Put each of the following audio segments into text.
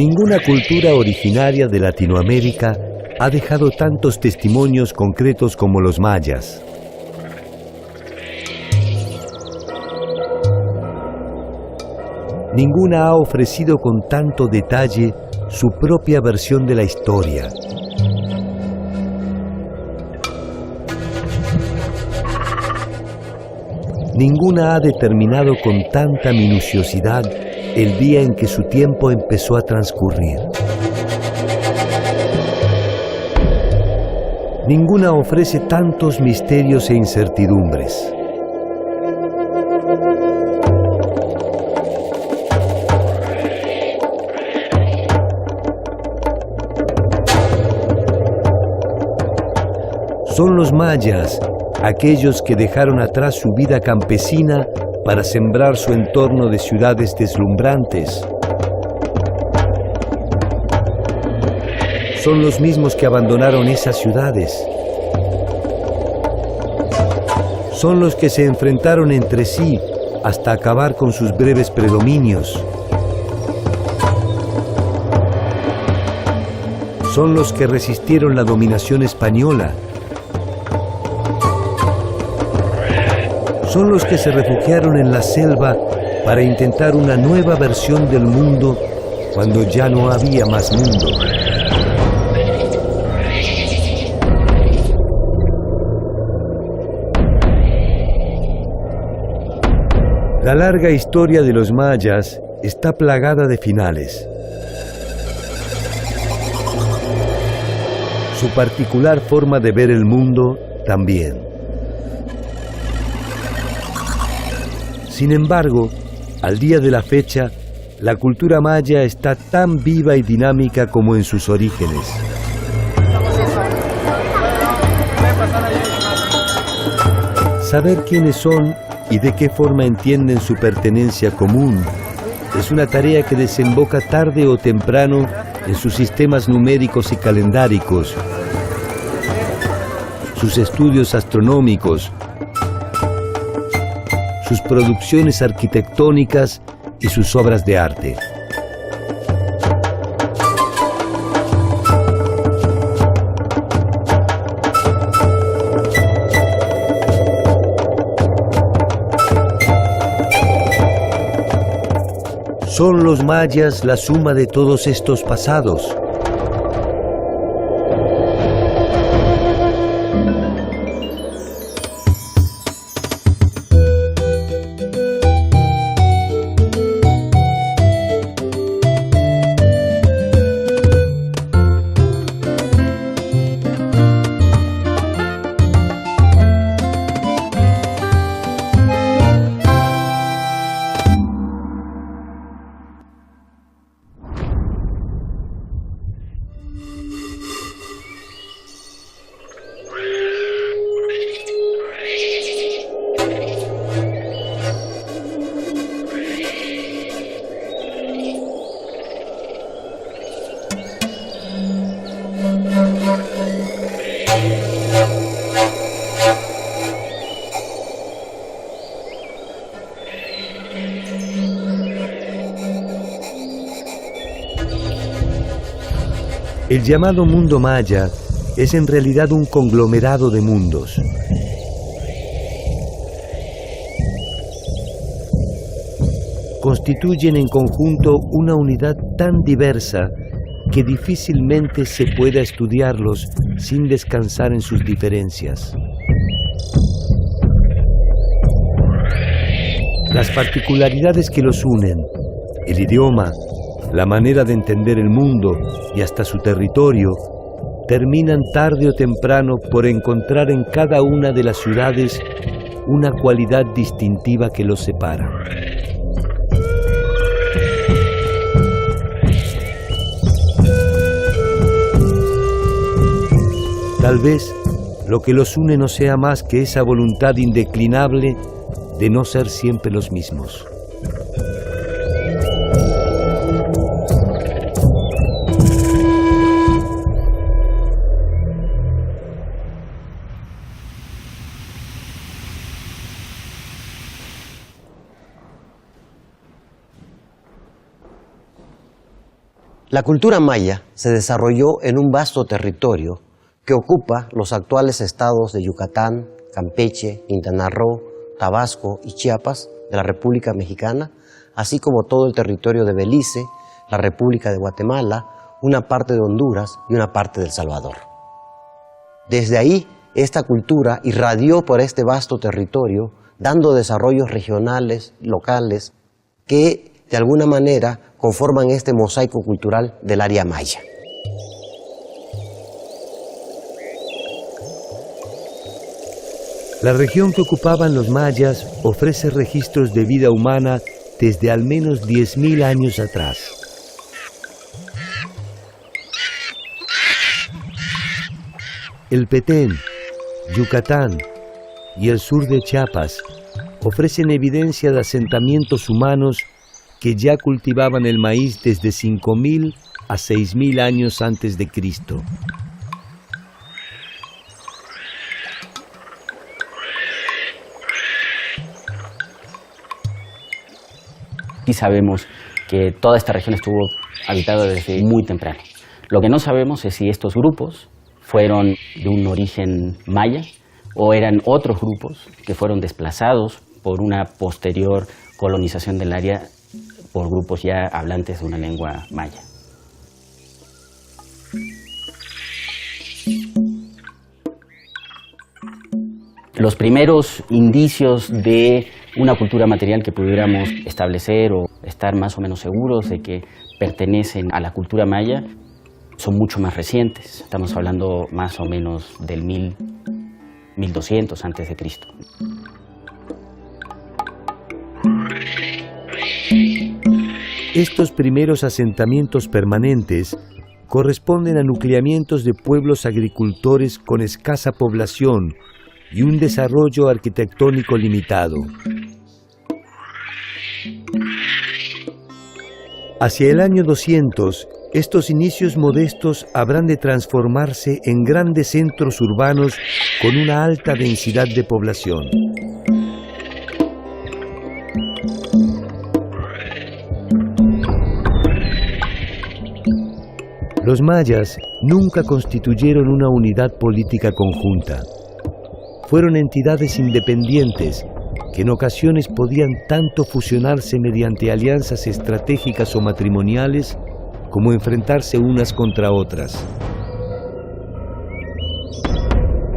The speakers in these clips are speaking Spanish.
Ninguna cultura originaria de Latinoamérica ha dejado tantos testimonios concretos como los mayas. Ninguna ha ofrecido con tanto detalle su propia versión de la historia. Ninguna ha determinado con tanta minuciosidad el día en que su tiempo empezó a transcurrir. Ninguna ofrece tantos misterios e incertidumbres. Son los mayas, aquellos que dejaron atrás su vida campesina para sembrar su entorno de ciudades deslumbrantes. Son los mismos que abandonaron esas ciudades. Son los que se enfrentaron entre sí hasta acabar con sus breves predominios. Son los que resistieron la dominación española. Son los que se refugiaron en la selva para intentar una nueva versión del mundo cuando ya no había más mundo. La larga historia de los mayas está plagada de finales. Su particular forma de ver el mundo también. Sin embargo, al día de la fecha, la cultura maya está tan viva y dinámica como en sus orígenes. Saber quiénes son y de qué forma entienden su pertenencia común es una tarea que desemboca tarde o temprano en sus sistemas numéricos y calendáricos, sus estudios astronómicos, sus producciones arquitectónicas y sus obras de arte. ¿Son los mayas la suma de todos estos pasados? El llamado mundo maya es en realidad un conglomerado de mundos. Constituyen en conjunto una unidad tan diversa que difícilmente se pueda estudiarlos sin descansar en sus diferencias. Las particularidades que los unen, el idioma, la manera de entender el mundo y hasta su territorio, terminan tarde o temprano por encontrar en cada una de las ciudades una cualidad distintiva que los separa. Tal vez lo que los une no sea más que esa voluntad indeclinable de no ser siempre los mismos. La cultura maya se desarrolló en un vasto territorio que ocupa los actuales estados de Yucatán, Campeche, Quintana Roo, Tabasco y Chiapas de la República Mexicana, así como todo el territorio de Belice, la República de Guatemala, una parte de Honduras y una parte de El Salvador. Desde ahí, esta cultura irradió por este vasto territorio, dando desarrollos regionales, locales, que de alguna manera conforman este mosaico cultural del área maya. La región que ocupaban los mayas ofrece registros de vida humana desde al menos 10.000 años atrás. El Petén, Yucatán y el sur de Chiapas ofrecen evidencia de asentamientos humanos que ya cultivaban el maíz desde 5.000 a 6.000 años antes de Cristo. Y sabemos que toda esta región estuvo habitada desde muy temprano. Lo que no sabemos es si estos grupos fueron de un origen maya o eran otros grupos que fueron desplazados por una posterior colonización del área por grupos ya hablantes de una lengua maya. Los primeros indicios de una cultura material que pudiéramos establecer o estar más o menos seguros de que pertenecen a la cultura maya son mucho más recientes. Estamos hablando más o menos del 1200 antes de Cristo. Estos primeros asentamientos permanentes corresponden a nucleamientos de pueblos agricultores con escasa población y un desarrollo arquitectónico limitado. Hacia el año 200, estos inicios modestos habrán de transformarse en grandes centros urbanos con una alta densidad de población. Los mayas nunca constituyeron una unidad política conjunta. Fueron entidades independientes que en ocasiones podían tanto fusionarse mediante alianzas estratégicas o matrimoniales como enfrentarse unas contra otras.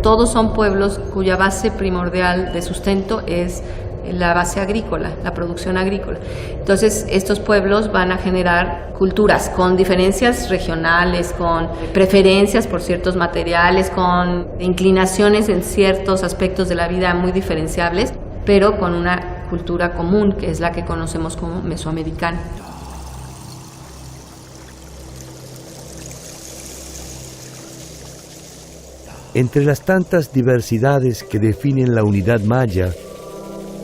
Todos son pueblos cuya base primordial de sustento es la base agrícola, la producción agrícola. Entonces, estos pueblos van a generar culturas con diferencias regionales, con preferencias por ciertos materiales, con inclinaciones en ciertos aspectos de la vida muy diferenciables, pero con una cultura común, que es la que conocemos como mesoamericana. Entre las tantas diversidades que definen la unidad maya,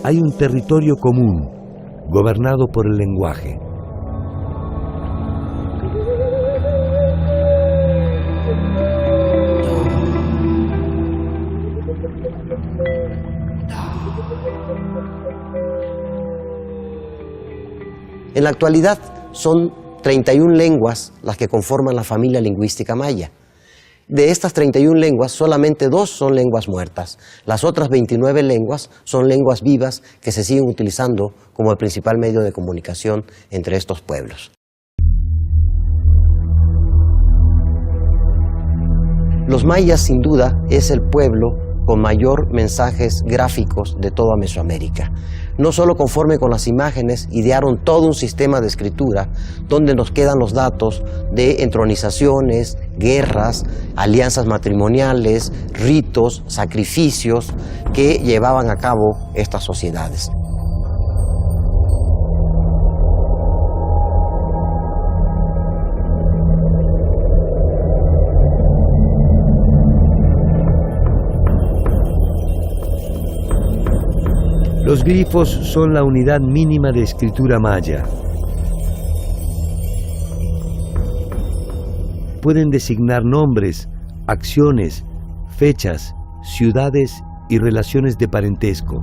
hay un territorio común, gobernado por el lenguaje. En la actualidad son 31 lenguas las que conforman la familia lingüística maya. De estas 31 lenguas, solamente 2 son lenguas muertas. Las otras 29 lenguas son lenguas vivas que se siguen utilizando como el principal medio de comunicación entre estos pueblos. Los mayas, sin duda, es el pueblo con mayor mensajes gráficos de toda Mesoamérica. No solo conforme con las imágenes, idearon todo un sistema de escritura donde nos quedan los datos de entronizaciones, guerras, alianzas matrimoniales, ritos, sacrificios que llevaban a cabo estas sociedades. Los glifos son la unidad mínima de escritura maya. Pueden designar nombres, acciones, fechas, ciudades y relaciones de parentesco.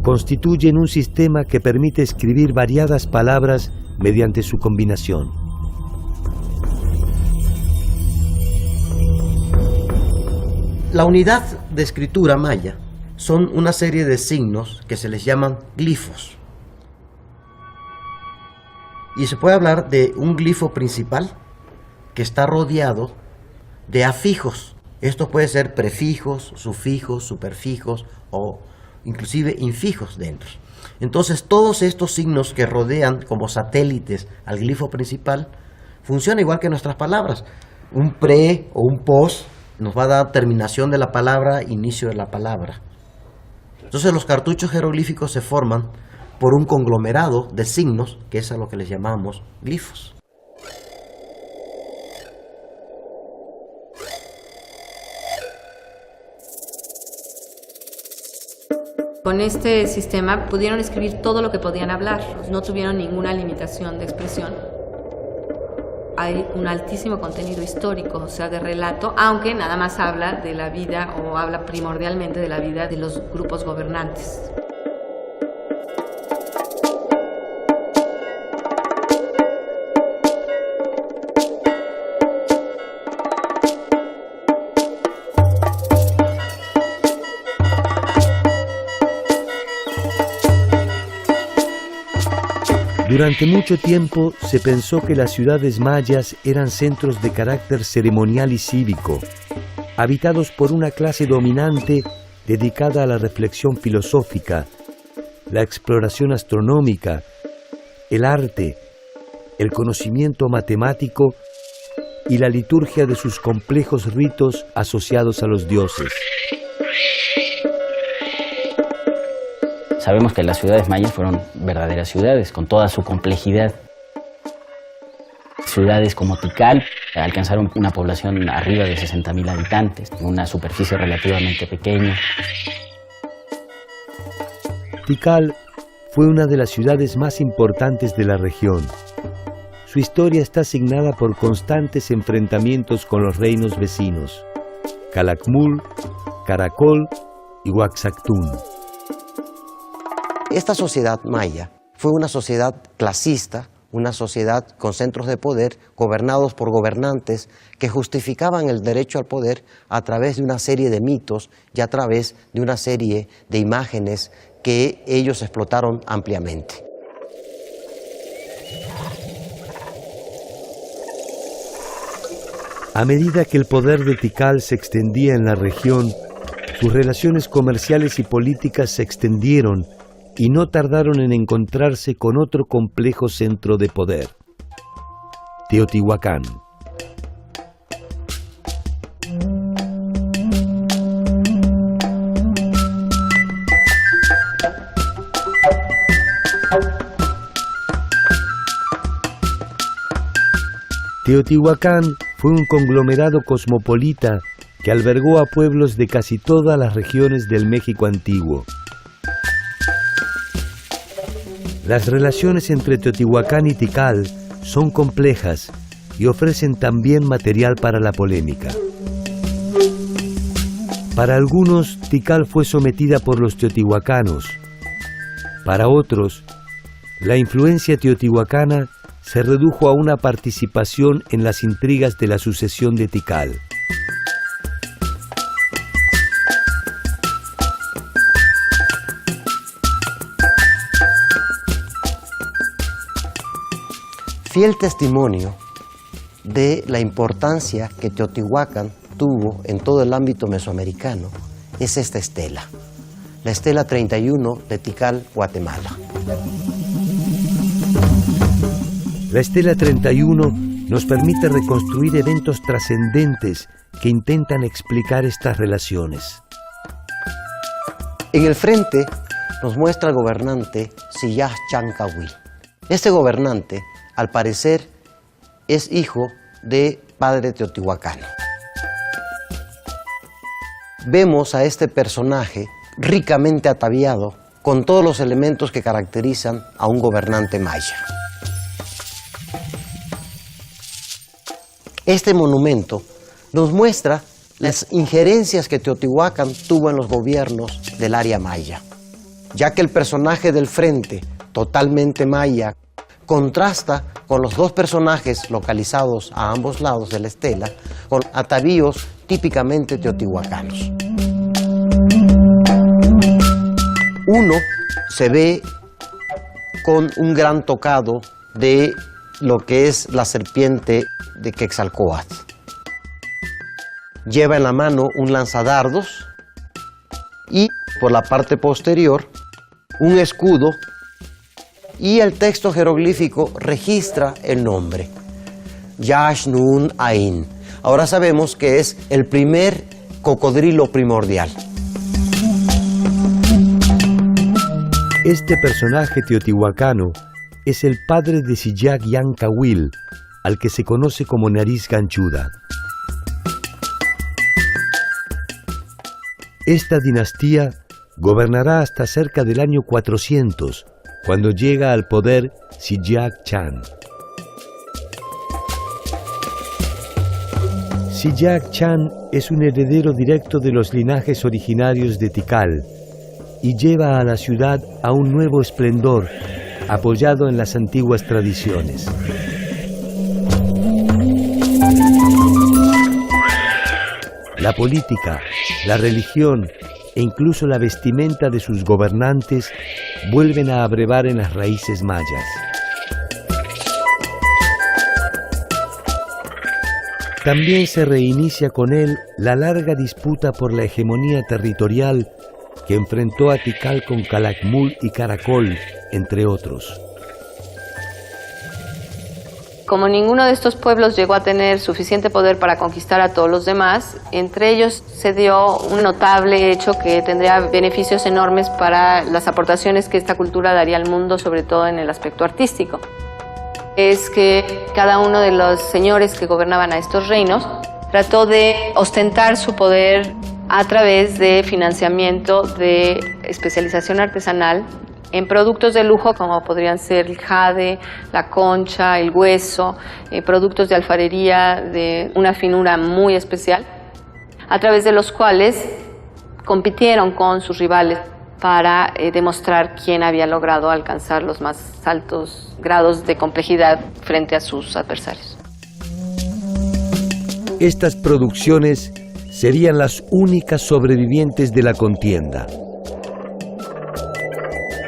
constituyen un sistema que permite escribir variadas palabras mediante su combinación. La unidad de escritura maya son una serie de signos que se les llaman glifos. Y se puede hablar de un glifo principal que está rodeado de afijos. Esto puede ser prefijos, sufijos, superfijos o inclusive infijos dentro. Entonces todos estos signos que rodean como satélites al glifo principal funcionan igual que nuestras palabras. Un pre o un pos nos va a dar terminación de la palabra, inicio de la palabra. Entonces los cartuchos jeroglíficos se forman por un conglomerado de signos, que es a lo que les llamamos glifos. Con este sistema pudieron escribir todo lo que podían hablar, no tuvieron ninguna limitación de expresión. Hay un altísimo contenido histórico, o sea, de relato, aunque nada más habla de la vida o habla primordialmente de la vida de los grupos gobernantes. Durante mucho tiempo se pensó que las ciudades mayas eran centros de carácter ceremonial y cívico, habitados por una clase dominante dedicada a la reflexión filosófica, la exploración astronómica, el arte, el conocimiento matemático y la liturgia de sus complejos ritos asociados a los dioses. Sabemos que las ciudades mayas fueron verdaderas ciudades, con toda su complejidad. Ciudades como Tikal alcanzaron una población arriba de 60.000 habitantes, una superficie relativamente pequeña. Tikal fue una de las ciudades más importantes de la región. Su historia está signada por constantes enfrentamientos con los reinos vecinos, Calakmul, Caracol y Huaxactún. Esta sociedad maya fue una sociedad clasista, una sociedad con centros de poder gobernados por gobernantes que justificaban el derecho al poder a través de una serie de mitos y a través de una serie de imágenes que ellos explotaron ampliamente. A medida que el poder de Tikal se extendía en la región, sus relaciones comerciales y políticas se extendieron y no tardaron en encontrarse con otro complejo centro de poder, Teotihuacán. Teotihuacán fue un conglomerado cosmopolita que albergó a pueblos de casi todas las regiones del México antiguo. Las relaciones entre Teotihuacán y Tikal son complejas y ofrecen también material para la polémica. Para algunos, Tikal fue sometida por los teotihuacanos. Para otros, la influencia teotihuacana se redujo a una participación en las intrigas de la sucesión de Tikal. Fiel testimonio de la importancia que Teotihuacán tuvo en todo el ámbito mesoamericano es esta estela, la estela 31 de Tikal, Guatemala. La estela 31 nos permite reconstruir eventos trascendentes que intentan explicar estas relaciones. En el frente nos muestra el gobernante Siyaj Chancahuil. Este gobernante, al parecer, es hijo de padre teotihuacano. Vemos a este personaje ricamente ataviado con todos los elementos que caracterizan a un gobernante maya. Este monumento nos muestra las injerencias que Teotihuacán tuvo en los gobiernos del área maya. ya que el personaje del frente, totalmente maya, contrasta con los dos personajes localizados a ambos lados de la estela, con atavíos típicamente teotihuacanos. Uno se ve con un gran tocado de lo que es la serpiente de Quetzalcóatl. Lleva en la mano un lanzadardos y por la parte posterior un escudo, y el texto jeroglífico registra el nombre, Yash Nun Ain. Ahora sabemos que es el primer cocodrilo primordial. Este personaje teotihuacano es el padre de Sillac Yancahuil, al que se conoce como Nariz Ganchuda. Esta dinastía gobernará hasta cerca del año 400, cuando llega al poder Sillac Chan. Sillac Chan es un heredero directo de los linajes originarios de Tikal y lleva a la ciudad a un nuevo esplendor, apoyado en las antiguas tradiciones. La política, la religión e incluso la vestimenta de sus gobernantes vuelven a abrevar en las raíces mayas. También se reinicia con él la larga disputa por la hegemonía territorial que enfrentó a Tikal con Calakmul y Caracol, entre otros. Como ninguno de estos pueblos llegó a tener suficiente poder para conquistar a todos los demás, entre ellos se dio un notable hecho que tendría beneficios enormes para las aportaciones que esta cultura daría al mundo, sobre todo en el aspecto artístico. Es que cada uno de los señores que gobernaban a estos reinos trató de ostentar su poder a través de financiamiento de especialización artesanal en productos de lujo como podrían ser el jade, la concha, el hueso, productos de alfarería de una finura muy especial, a través de los cuales compitieron con sus rivales para demostrar quién había logrado alcanzar los más altos grados de complejidad frente a sus adversarios. Estas producciones serían las únicas sobrevivientes de la contienda.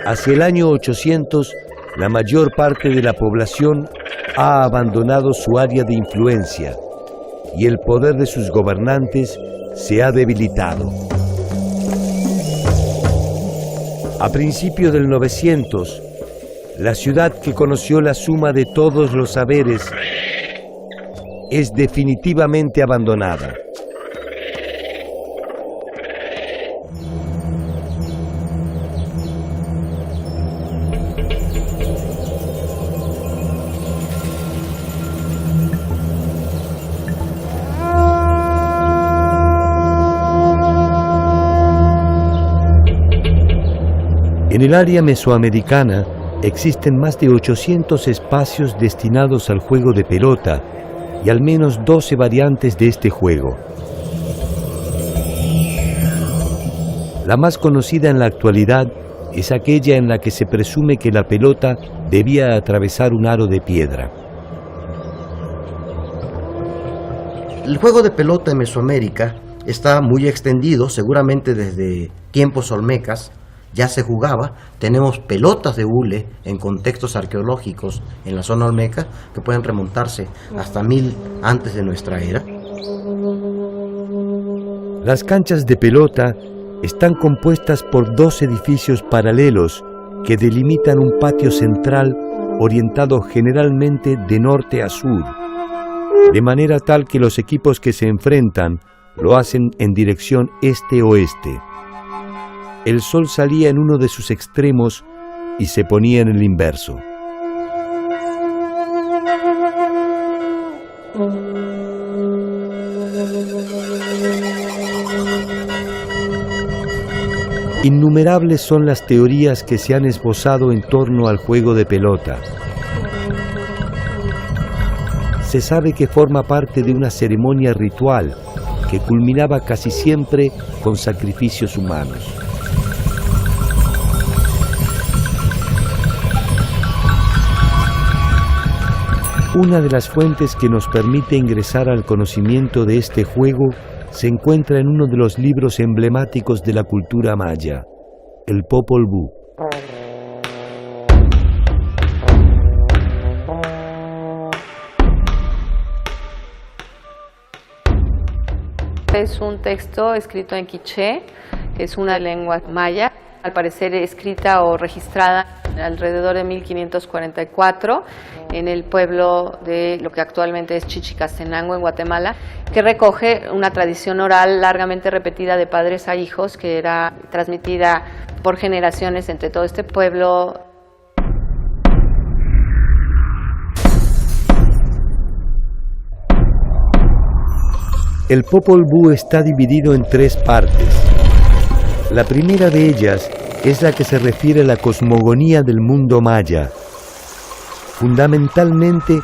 Hacia el año 800, la mayor parte de la población ha abandonado su área de influencia y el poder de sus gobernantes se ha debilitado. A principios del 900, la ciudad que conoció la suma de todos los saberes es definitivamente abandonada. En el área mesoamericana existen más de 800 espacios destinados al juego de pelota y al menos 12 variantes de este juego. La más conocida en la actualidad es aquella en la que se presume que la pelota debía atravesar un aro de piedra. El juego de pelota en Mesoamérica está muy extendido, seguramente desde tiempos olmecas ya se jugaba. Tenemos pelotas de hule en contextos arqueológicos en la zona olmeca que pueden remontarse hasta 1000 antes de nuestra era. Las canchas de pelota están compuestas por 2 edificios paralelos que delimitan un patio central orientado generalmente de norte a sur, de manera tal que los equipos que se enfrentan lo hacen en dirección este-oeste. El sol salía en uno de sus extremos y se ponía en el inverso. Innumerables son las teorías que se han esbozado en torno al juego de pelota. Se sabe que forma parte de una ceremonia ritual que culminaba casi siempre con sacrificios humanos. Una de las fuentes que nos permite ingresar al conocimiento de este juego se encuentra en uno de los libros emblemáticos de la cultura maya, el Popol Vuh. Es un texto escrito en quiché, que es una lengua maya, al parecer escrita o registrada alrededor de 1544 en el pueblo de lo que actualmente es Chichicastenango, en Guatemala, que recoge una tradición oral largamente repetida de padres a hijos, que era transmitida por generaciones entre todo este pueblo. El Popol Vuh está dividido en 3 partes. La primera de ellas es la que se refiere a la cosmogonía del mundo maya, fundamentalmente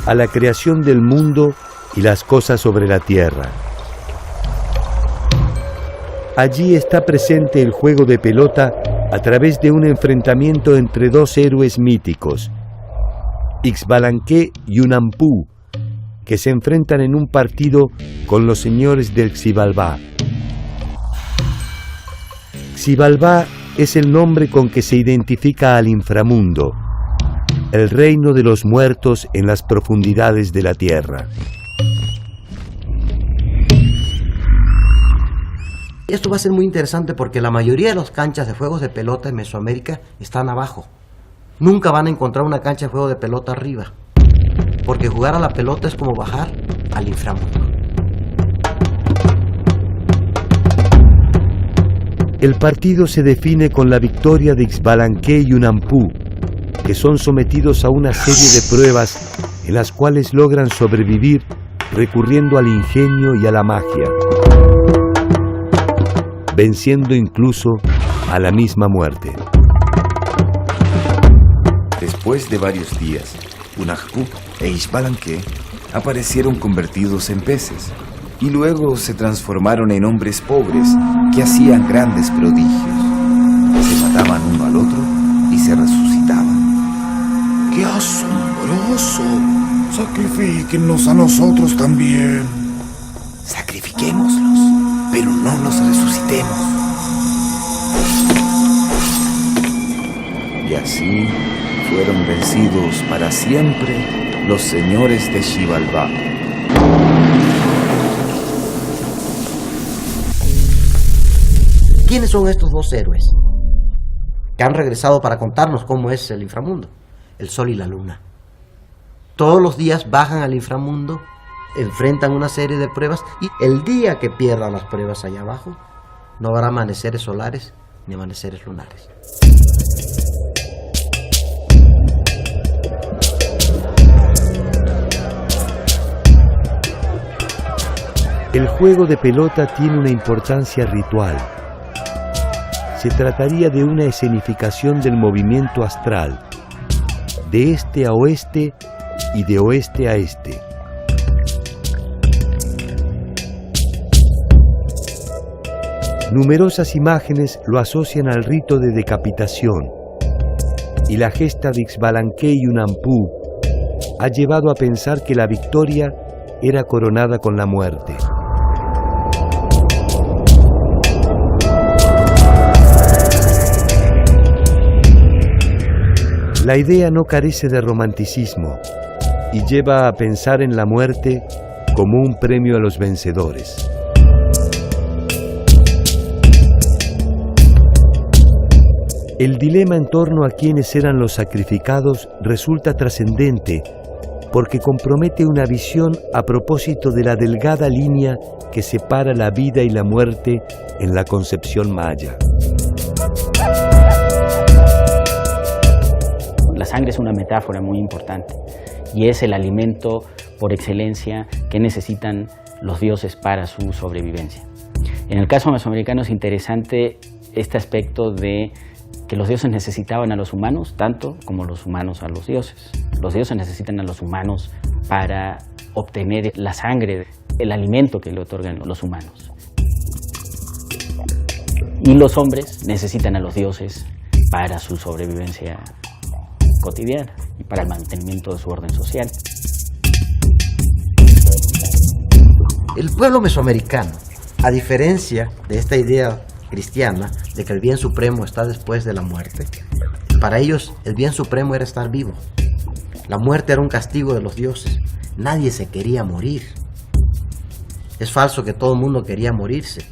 a la creación del mundo y las cosas sobre la tierra. Allí está presente el juego de pelota a través de un enfrentamiento entre 2 héroes míticos, Ixbalanqué y Unampú, que se enfrentan en un partido con los señores del Xibalbá. Xibalbá es el nombre con que se identifica al inframundo, el reino de los muertos en las profundidades de la tierra. Esto va a ser muy interesante porque la mayoría de las canchas de juegos de pelota en Mesoamérica están abajo. Nunca van a encontrar una cancha de juego de pelota arriba, porque jugar a la pelota es como bajar al inframundo. El partido se define con la victoria de Ixbalanqué y Unampú, que son sometidos a una serie de pruebas en las cuales logran sobrevivir recurriendo al ingenio y a la magia, venciendo incluso a la misma muerte. Después de varios días, Unampú e Ixbalanqué aparecieron convertidos en peces y luego se transformaron en hombres pobres que hacían grandes prodigios. Se mataban uno al otro y se resucitaban. ¡Qué asombroso! Sacrifíquennos a nosotros también. Sacrifiquémoslos, pero no los resucitemos. Y así fueron vencidos para siempre los señores de Xibalbá. ¿Quiénes son estos 2 héroes que han regresado para contarnos cómo es el inframundo? El sol y la luna. Todos los días bajan al inframundo, enfrentan una serie de pruebas y el día que pierdan las pruebas allá abajo, no habrá amaneceres solares ni amaneceres lunares. El juego de pelota tiene una importancia ritual. Se trataría de una escenificación del movimiento astral, de este a oeste y de oeste a este. Numerosas imágenes lo asocian al rito de decapitación, y la gesta de Ixbalanqué y Unampú ha llevado a pensar que la victoria era coronada con la muerte. La idea no carece de romanticismo y lleva a pensar en la muerte como un premio a los vencedores. El dilema en torno a quiénes eran los sacrificados resulta trascendente porque compromete una visión a propósito de la delgada línea que separa la vida y la muerte en la concepción maya. La sangre es una metáfora muy importante y es el alimento por excelencia que necesitan los dioses para su sobrevivencia. En el caso mesoamericano es interesante este aspecto de que los dioses necesitaban a los humanos tanto como los humanos a los dioses. Los dioses necesitan a los humanos para obtener la sangre, el alimento que le otorgan los humanos. Y los hombres necesitan a los dioses para su sobrevivencia cotidiana y para el mantenimiento de su orden social. El pueblo mesoamericano, a diferencia de esta idea cristiana de que el bien supremo está después de la muerte, para ellos el bien supremo era estar vivo. La muerte era un castigo de los dioses. Nadie se quería morir. Es falso que todo el mundo quería morirse.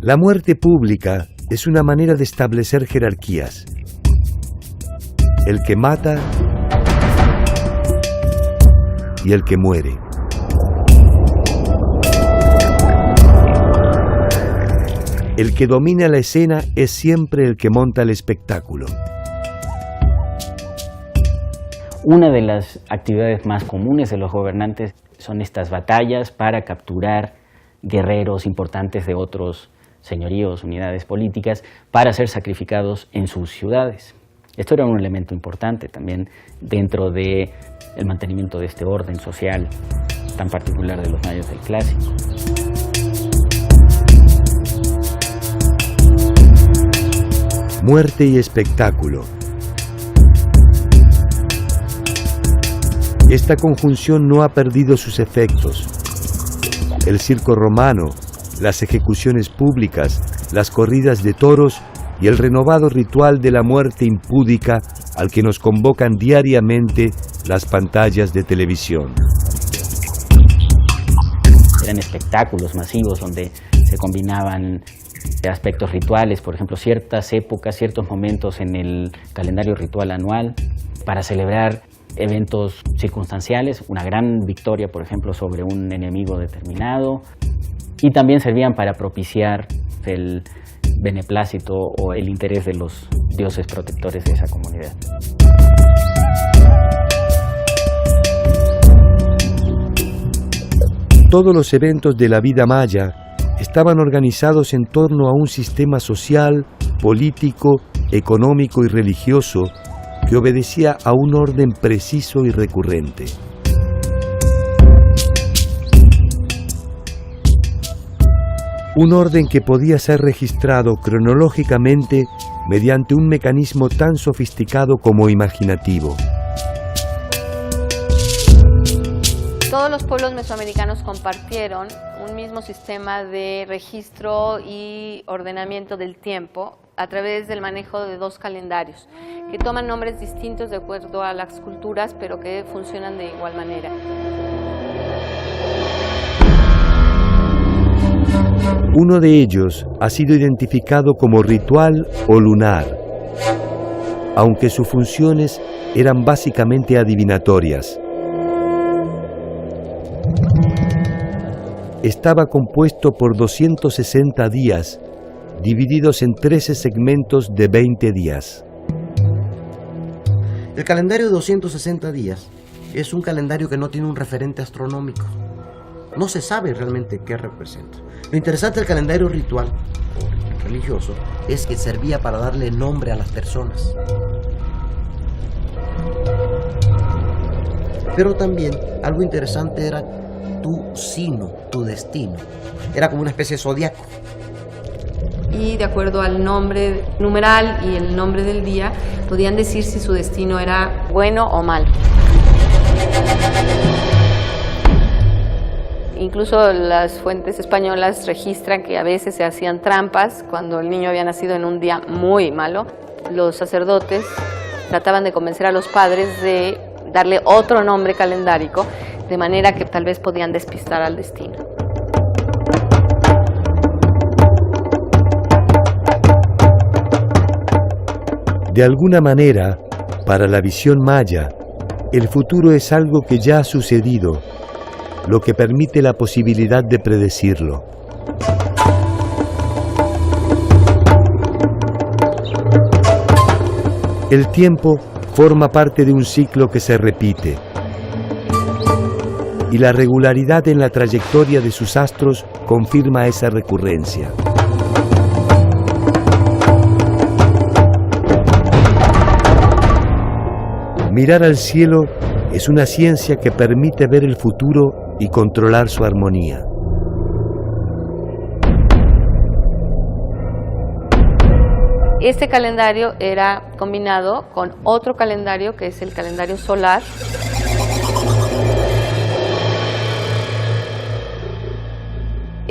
La muerte pública es una manera de establecer jerarquías. El que mata y el que muere. El que domina la escena es siempre el que monta el espectáculo. Una de las actividades más comunes de los gobernantes son estas batallas para capturar guerreros importantes de otros señoríos, unidades políticas, para ser sacrificados en sus ciudades. Esto era un elemento importante también dentro del mantenimiento de este orden social tan particular de los mayas del Clásico. Muerte y espectáculo. Esta conjunción no ha perdido sus efectos. El circo romano, las ejecuciones públicas, las corridas de toros y el renovado ritual de la muerte impúdica al que nos convocan diariamente las pantallas de televisión. Eran espectáculos masivos donde se combinaban aspectos rituales, por ejemplo, ciertas épocas, ciertos momentos en el calendario ritual anual para celebrar eventos circunstanciales, una gran victoria, por ejemplo, sobre un enemigo determinado, y también servían para propiciar el beneplácito o el interés de los dioses protectores de esa comunidad. Todos los eventos de la vida maya estaban organizados en torno a un sistema social, político, económico y religioso que obedecía a un orden preciso y recurrente. Un orden que podía ser registrado cronológicamente mediante un mecanismo tan sofisticado como imaginativo. Todos los pueblos mesoamericanos compartieron un mismo sistema de registro y ordenamiento del tiempo a través del manejo de dos calendarios, que toman nombres distintos de acuerdo a las culturas, pero que funcionan de igual manera. Uno de ellos ha sido identificado como ritual o lunar, aunque sus funciones eran básicamente adivinatorias. Estaba compuesto por 260 días, divididos en 13 segmentos de 20 días. El calendario de 260 días es un calendario que no tiene un referente astronómico. No se sabe realmente qué representa. Lo interesante del calendario ritual o religioso es que servía para darle nombre a las personas. Pero también algo interesante era tu sino, tu destino. Era como una especie de zodiaco. Y de acuerdo al nombre numeral y el nombre del día, podían decir si su destino era bueno o malo. Incluso las fuentes españolas registran que a veces se hacían trampas cuando el niño había nacido en un día muy malo. Los sacerdotes trataban de convencer a los padres de darle otro nombre calendárico, de manera que tal vez podían despistar al destino. De alguna manera, para la visión maya, el futuro es algo que ya ha sucedido, lo que permite la posibilidad de predecirlo. El tiempo forma parte de un ciclo que se repite, y la regularidad en la trayectoria de sus astros confirma esa recurrencia. Mirar al cielo es una ciencia que permite ver el futuro y controlar su armonía. Este calendario era combinado con otro calendario que es el calendario solar.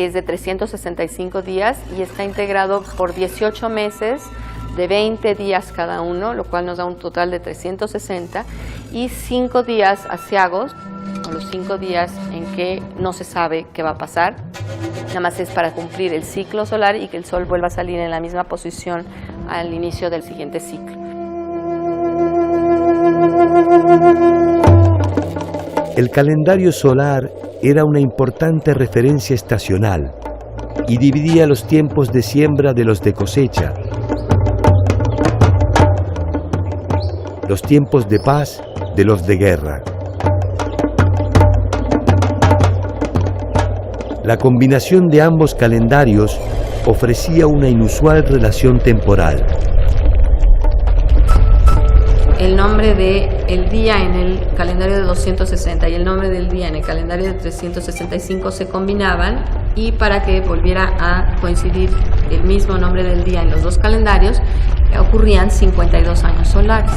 es de 365 días y está integrado por 18 meses de 20 días cada uno, lo cual nos da un total de 360, y 5 días aciagos, o los 5 días en que no se sabe qué va a pasar. Nada más es para cumplir el ciclo solar y que el Sol vuelva a salir en la misma posición al inicio del siguiente ciclo. El calendario solar era una importante referencia estacional y dividía los tiempos de siembra de los de cosecha, los tiempos de paz de los de guerra. La combinación de ambos calendarios ofrecía una inusual relación temporal. El nombre del día en el calendario de 260 y el nombre del día en el calendario de 365 se combinaban, y para que volviera a coincidir el mismo nombre del día en los dos calendarios, ocurrían 52 años solares.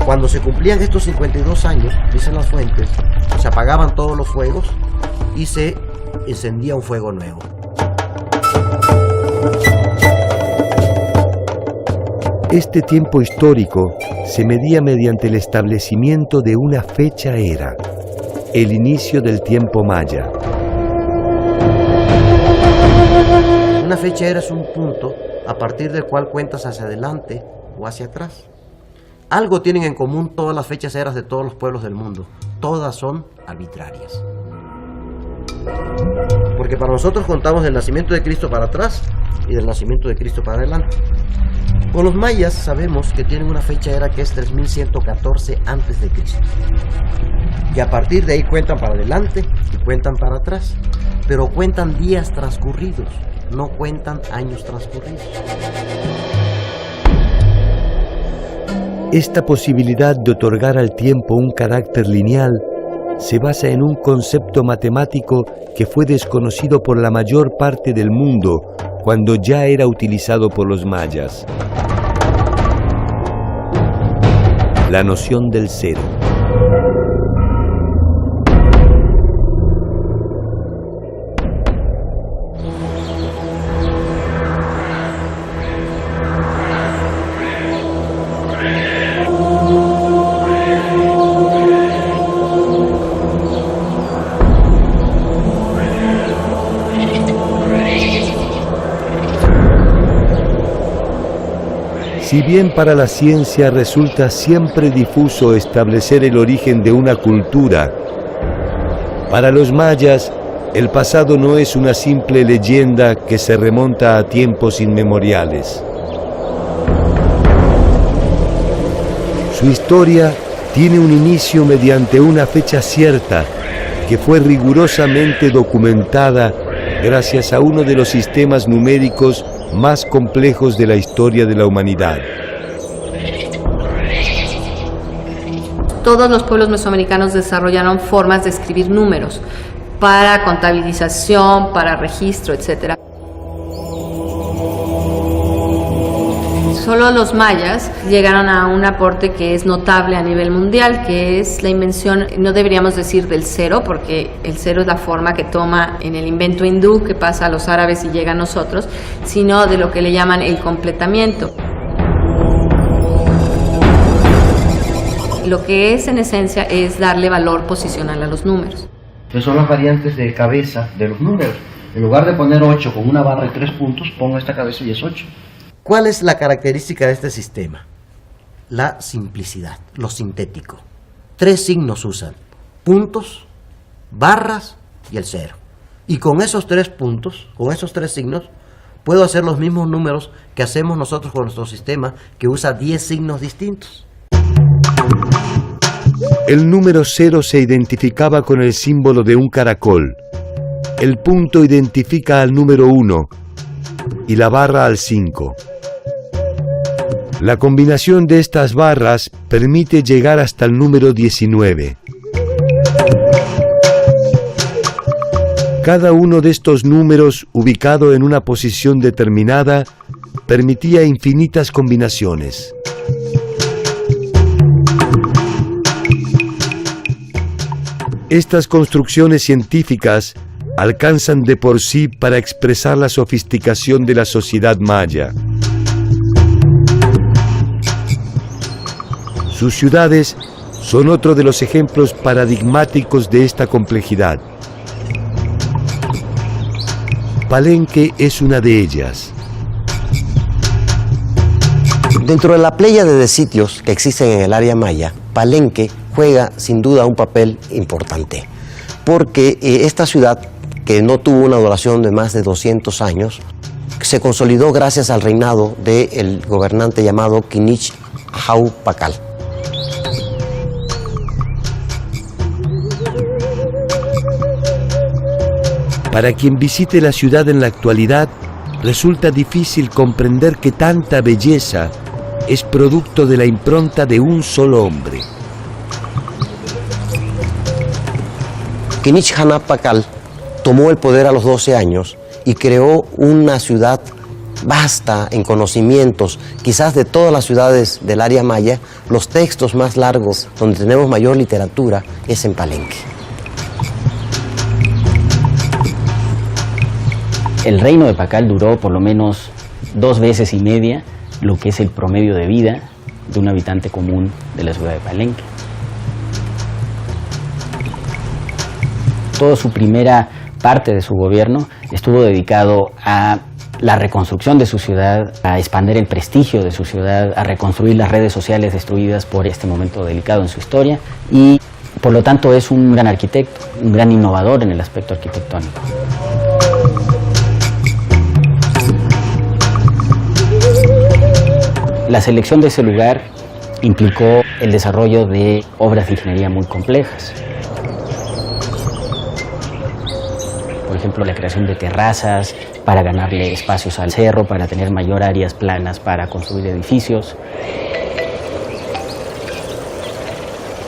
Cuando se cumplían estos 52 años, dicen las fuentes, se apagaban todos los fuegos y se encendía un fuego nuevo. Este tiempo histórico se medía mediante el establecimiento de una fecha era, el inicio del tiempo maya. Una fecha era es un punto a partir del cual cuentas hacia adelante o hacia atrás. Algo tienen en común todas las fechas eras de todos los pueblos del mundo. Todas son arbitrarias. Porque para nosotros contamos del nacimiento de Cristo para atrás y del nacimiento de Cristo para adelante. Con los mayas sabemos que tienen una fecha era que es 3114 antes de Cristo. Y a partir de ahí cuentan para adelante y cuentan para atrás. Pero cuentan días transcurridos, no cuentan años transcurridos. Esta posibilidad de otorgar al tiempo un carácter lineal se basa en un concepto matemático que fue desconocido por la mayor parte del mundo cuando ya era utilizado por los mayas. La noción del cero. Si bien para la ciencia resulta siempre difuso establecer el origen de una cultura, para los mayas el pasado no es una simple leyenda que se remonta a tiempos inmemoriales. Su historia tiene un inicio mediante una fecha cierta que fue rigurosamente documentada gracias a uno de los sistemas numéricos más complejos de la historia de la humanidad. Todos los pueblos mesoamericanos desarrollaron formas de escribir números para contabilización, para registro, etc. Solo los mayas llegaron a un aporte que es notable a nivel mundial, que es la invención, no deberíamos decir del cero, porque el cero es la forma que toma en el invento hindú, que pasa a los árabes y llega a nosotros, sino de lo que le llaman el completamiento. Lo que es en esencia es darle valor posicional a los números. Estas son las variantes de cabeza de los números. En lugar de poner 8 con una barra de 3 puntos, pongo esta cabeza y es 8. ¿Cuál es la característica de este sistema? La simplicidad, lo sintético. 3 signos usan: puntos, barras y el cero. Y con esos 3 puntos, con esos 3 signos, puedo hacer los mismos números que hacemos nosotros con nuestro sistema, que usa 10 signos distintos. El número 0 se identificaba con el símbolo de un caracol. El punto identifica al número 1 y la barra al 5. La combinación de estas barras permite llegar hasta el número 19. Cada uno de estos números, ubicado en una posición determinada, permitía infinitas combinaciones. Estas construcciones científicas alcanzan de por sí para expresar la sofisticación de la sociedad maya. Sus ciudades son otro de los ejemplos paradigmáticos de esta complejidad. Palenque es una de ellas. Dentro de la pléyade de sitios que existen en el área maya, Palenque juega sin duda un papel importante, porque esta ciudad, que no tuvo una duración de más de 200 años, se consolidó gracias al reinado del gobernante llamado Kinich Jau Pakal. Para quien visite la ciudad en la actualidad, resulta difícil comprender que tanta belleza es producto de la impronta de un solo hombre. Kinich Hana Pakal tomó el poder a los 12 años y creó una ciudad vasta en conocimientos, quizás de todas las ciudades del área maya. Los textos más largos, donde tenemos mayor literatura, es en Palenque. El reino de Pakal duró por lo menos 2 veces y media lo que es el promedio de vida de un habitante común de la ciudad de Palenque. Toda su primera parte de su gobierno estuvo dedicado a la reconstrucción de su ciudad, a expandir el prestigio de su ciudad, a reconstruir las redes sociales destruidas por este momento delicado en su historia, y por lo tanto es un gran arquitecto, un gran innovador en el aspecto arquitectónico. La selección de ese lugar implicó el desarrollo de obras de ingeniería muy complejas. Por ejemplo, la creación de terrazas para ganarle espacios al cerro, para tener mayor áreas planas para construir edificios.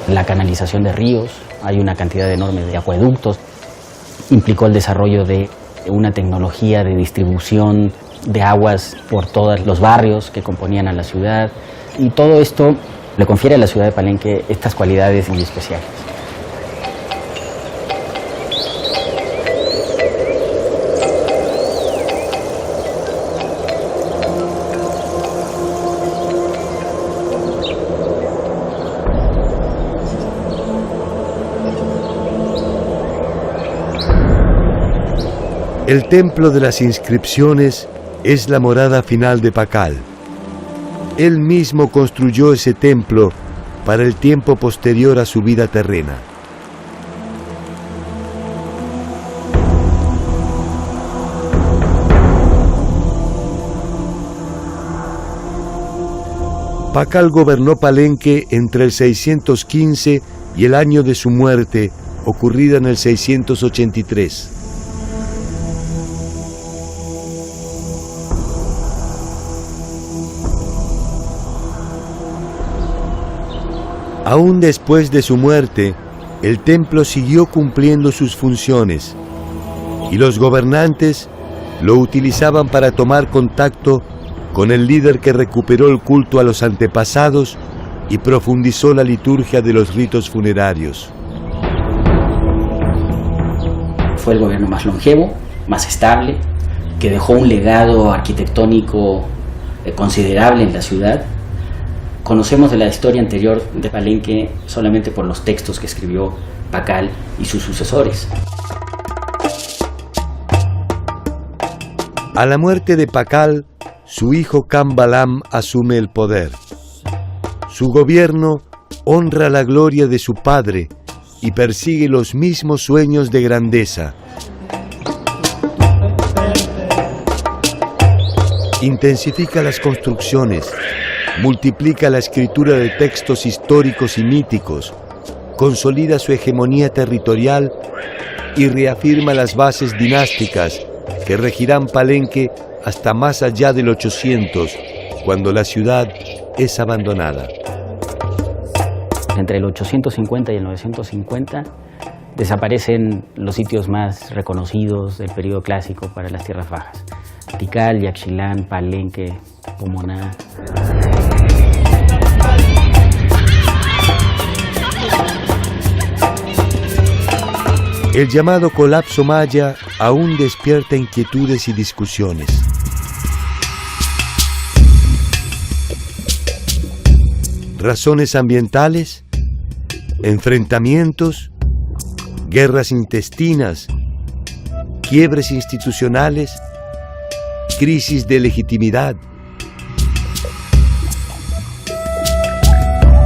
La canalización de ríos, hay una cantidad enorme de acueductos. Implicó el desarrollo de una tecnología de distribución de aguas por todos los barrios que componían a la ciudad, y todo esto le confiere a la ciudad de Palenque estas cualidades muy especiales. El templo de las inscripciones es la morada final de Pakal. Él mismo construyó ese templo para el tiempo posterior a su vida terrena. Pakal gobernó Palenque entre el 615 y el año de su muerte, ocurrida en el 683. Aún después de su muerte, el templo siguió cumpliendo sus funciones y los gobernantes lo utilizaban para tomar contacto con el líder que recuperó el culto a los antepasados y profundizó la liturgia de los ritos funerarios. Fue el gobierno más longevo, más estable, que dejó un legado arquitectónico considerable en la ciudad. Conocemos de la historia anterior de Palenque solamente por los textos que escribió Pakal y sus sucesores. A la muerte de Pakal, su hijo Kambalam asume el poder. Su gobierno honra la gloria de su padre y persigue los mismos sueños de grandeza. Intensifica las construcciones, multiplica la escritura de textos históricos y míticos, consolida su hegemonía territorial y reafirma las bases dinásticas que regirán Palenque hasta más allá del 800, cuando la ciudad es abandonada. Entre el 850 y el 950 desaparecen los sitios más reconocidos del periodo clásico para las tierras bajas: Tikal, Yaxchilán, Palenque, Cumaná. El llamado colapso maya aún despierta inquietudes y discusiones. Razones ambientales, enfrentamientos, guerras intestinas, quiebres institucionales, crisis de legitimidad.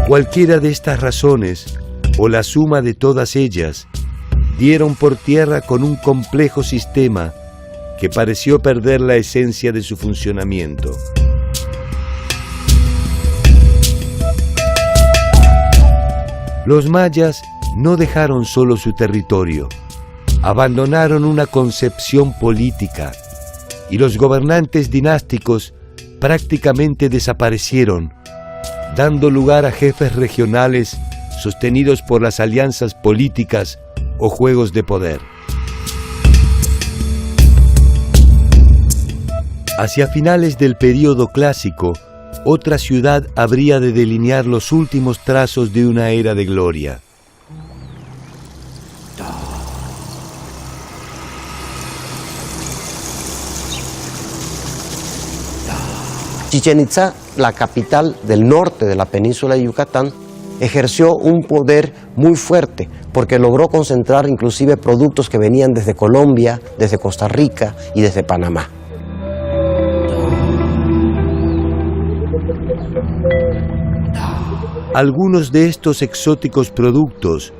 Cualquiera de estas razones, o la suma de todas ellas, dieron por tierra con un complejo sistema que pareció perder la esencia de su funcionamiento. Los mayas no dejaron solo su territorio, abandonaron una concepción política y los gobernantes dinásticos prácticamente desaparecieron, dando lugar a jefes regionales sostenidos por las alianzas políticas o juegos de poder. Hacia finales del período clásico, otra ciudad habría de delinear los últimos trazos de una era de gloria. Chichén Itzá, la capital del norte de la península de Yucatán, ejerció un poder muy fuerte porque logró concentrar inclusive productos que venían desde Colombia, desde Costa Rica y desde Panamá. Algunos de estos exóticos productos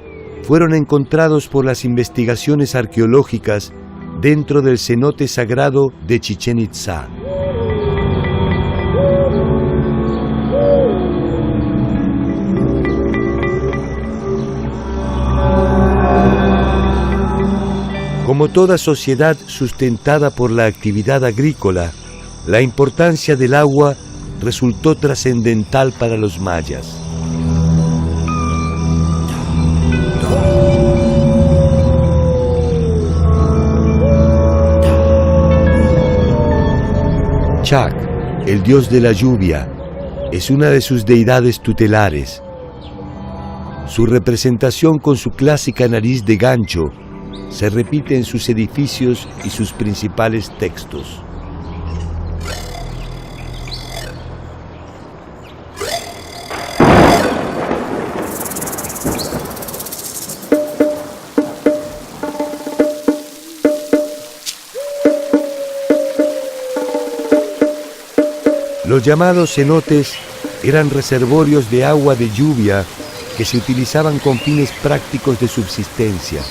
fueron encontrados por las investigaciones arqueológicas dentro del cenote sagrado de Chichén Itzá. Como toda sociedad sustentada por la actividad agrícola, la importancia del agua resultó trascendental para los mayas. Chac, el dios de la lluvia, es una de sus deidades tutelares. Su representación con su clásica nariz de gancho se repite en sus edificios y sus principales textos. Los llamados cenotes eran reservorios de agua de lluvia que se utilizaban con fines prácticos de subsistencia.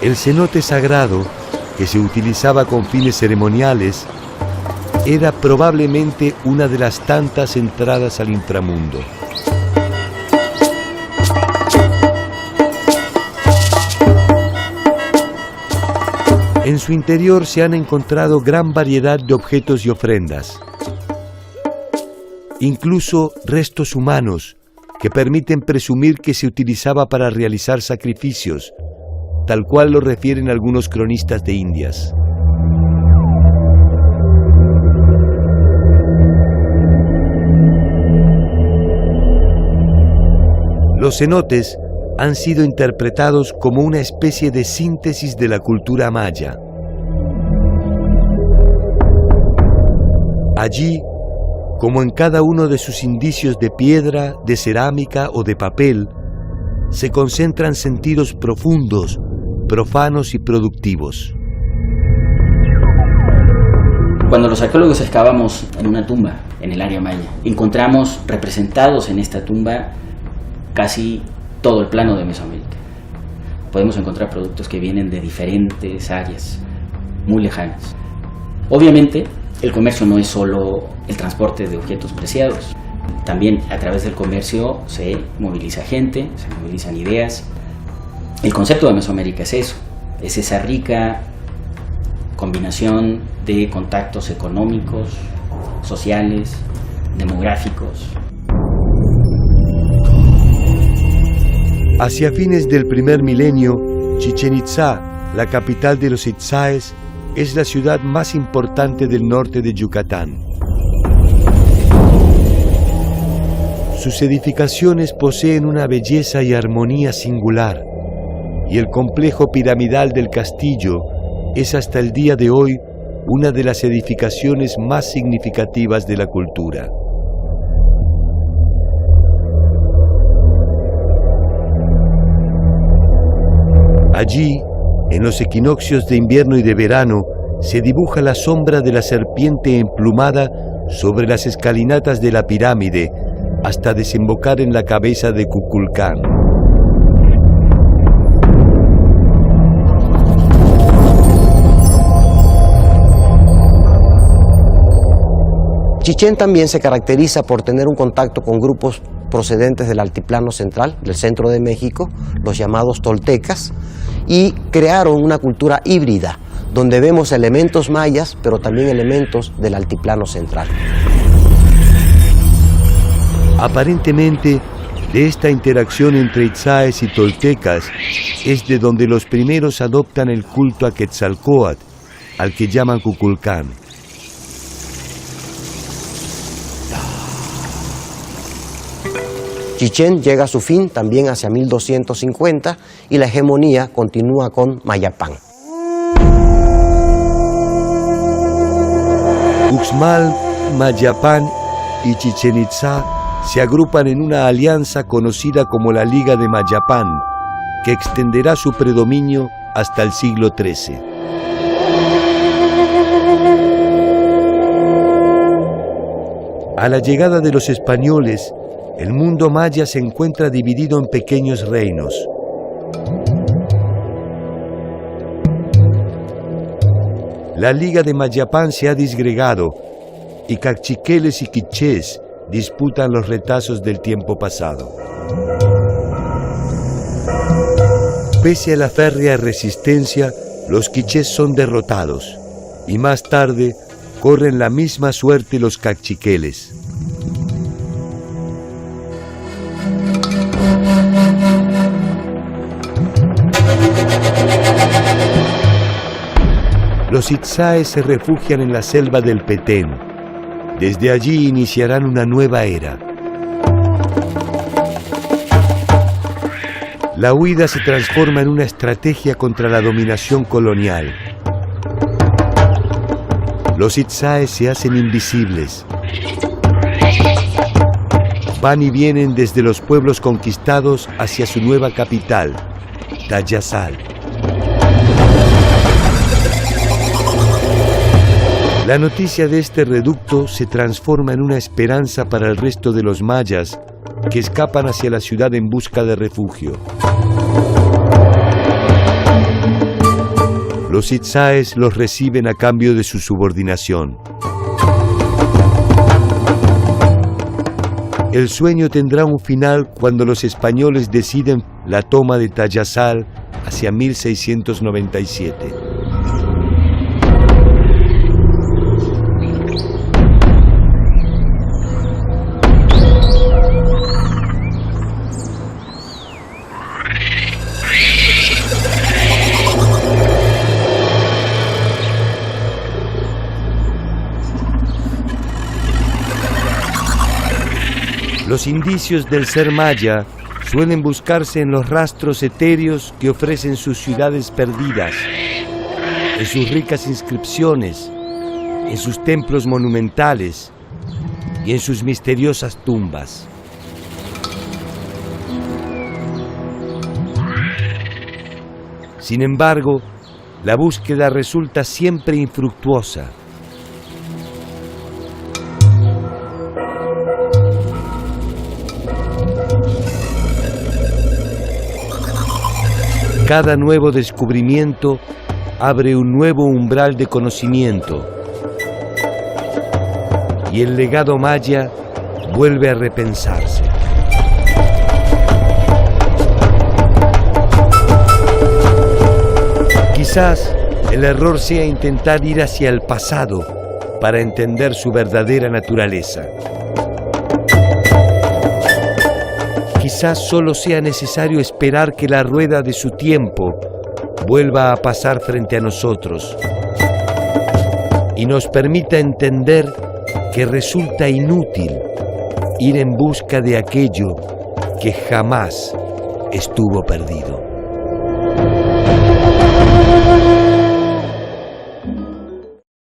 El cenote sagrado, que se utilizaba con fines ceremoniales, era probablemente una de las tantas entradas al inframundo. En su interior se han encontrado gran variedad de objetos y ofrendas, incluso restos humanos que permiten presumir que se utilizaba para realizar sacrificios, tal cual lo refieren algunos cronistas de Indias. Los cenotes han sido interpretados como una especie de síntesis de la cultura maya. Allí, como en cada uno de sus indicios de piedra, de cerámica o de papel, se concentran sentidos profundos, profanos y productivos. Cuando los arqueólogos excavamos en una tumba en el área maya, encontramos representados en esta tumba casi todo el plano de Mesoamérica. Podemos encontrar productos que vienen de diferentes áreas muy lejanas. Obviamente, el comercio no es solo el transporte de objetos preciados. También a través del comercio se moviliza gente, se movilizan ideas. El concepto de Mesoamérica es eso, es esa rica combinación de contactos económicos, sociales, demográficos. Hacia fines del primer milenio, Chichén Itzá, la capital de los Itzáes, es la ciudad más importante del norte de Yucatán. Sus edificaciones poseen una belleza y armonía singular, y el complejo piramidal del castillo es hasta el día de hoy una de las edificaciones más significativas de la cultura. Allí, en los equinoccios de invierno y de verano, se dibuja la sombra de la serpiente emplumada sobre las escalinatas de la pirámide hasta desembocar en la cabeza de Kukulcán. Chichén también se caracteriza por tener un contacto con grupos procedentes del altiplano central, del centro de México, los llamados toltecas, y crearon una cultura híbrida, donde vemos elementos mayas, pero también elementos del altiplano central. Aparentemente, de esta interacción entre itzáes y toltecas es de donde los primeros adoptan el culto a Quetzalcóatl, al que llaman Kukulcán. Chichén llega a su fin también hacia 1250 y la hegemonía continúa con Mayapán. Uxmal, Mayapán y Chichén Itzá se agrupan en una alianza conocida como la Liga de Mayapán, que extenderá su predominio hasta el siglo XIII. A la llegada de los españoles, el mundo maya se encuentra dividido en pequeños reinos. La Liga de Mayapán se ha disgregado y caciqueles y quichés disputan los retazos del tiempo pasado. Pese a la férrea resistencia, los quichés son derrotados y más tarde corren la misma suerte los caciqueles. Los itzáes se refugian en la selva del Petén. Desde allí iniciarán una nueva era. La huida se transforma en una estrategia contra la dominación colonial. Los itzáes se hacen invisibles. Van y vienen desde los pueblos conquistados hacia su nueva capital, Tayasal. La noticia de este reducto se transforma en una esperanza para el resto de los mayas que escapan hacia la ciudad en busca de refugio. Los itzáes los reciben a cambio de su subordinación. El sueño tendrá un final cuando los españoles deciden la toma de Tayasal hacia 1697. Los indicios del ser maya suelen buscarse en los rastros etéreos que ofrecen sus ciudades perdidas, en sus ricas inscripciones, en sus templos monumentales y en sus misteriosas tumbas. Sin embargo, la búsqueda resulta siempre infructuosa. Cada nuevo descubrimiento abre un nuevo umbral de conocimiento y el legado maya vuelve a repensarse. Quizás el error sea intentar ir hacia el pasado para entender su verdadera naturaleza. Quizás solo sea necesario esperar que la rueda de su tiempo vuelva a pasar frente a nosotros y nos permita entender que resulta inútil ir en busca de aquello que jamás estuvo perdido.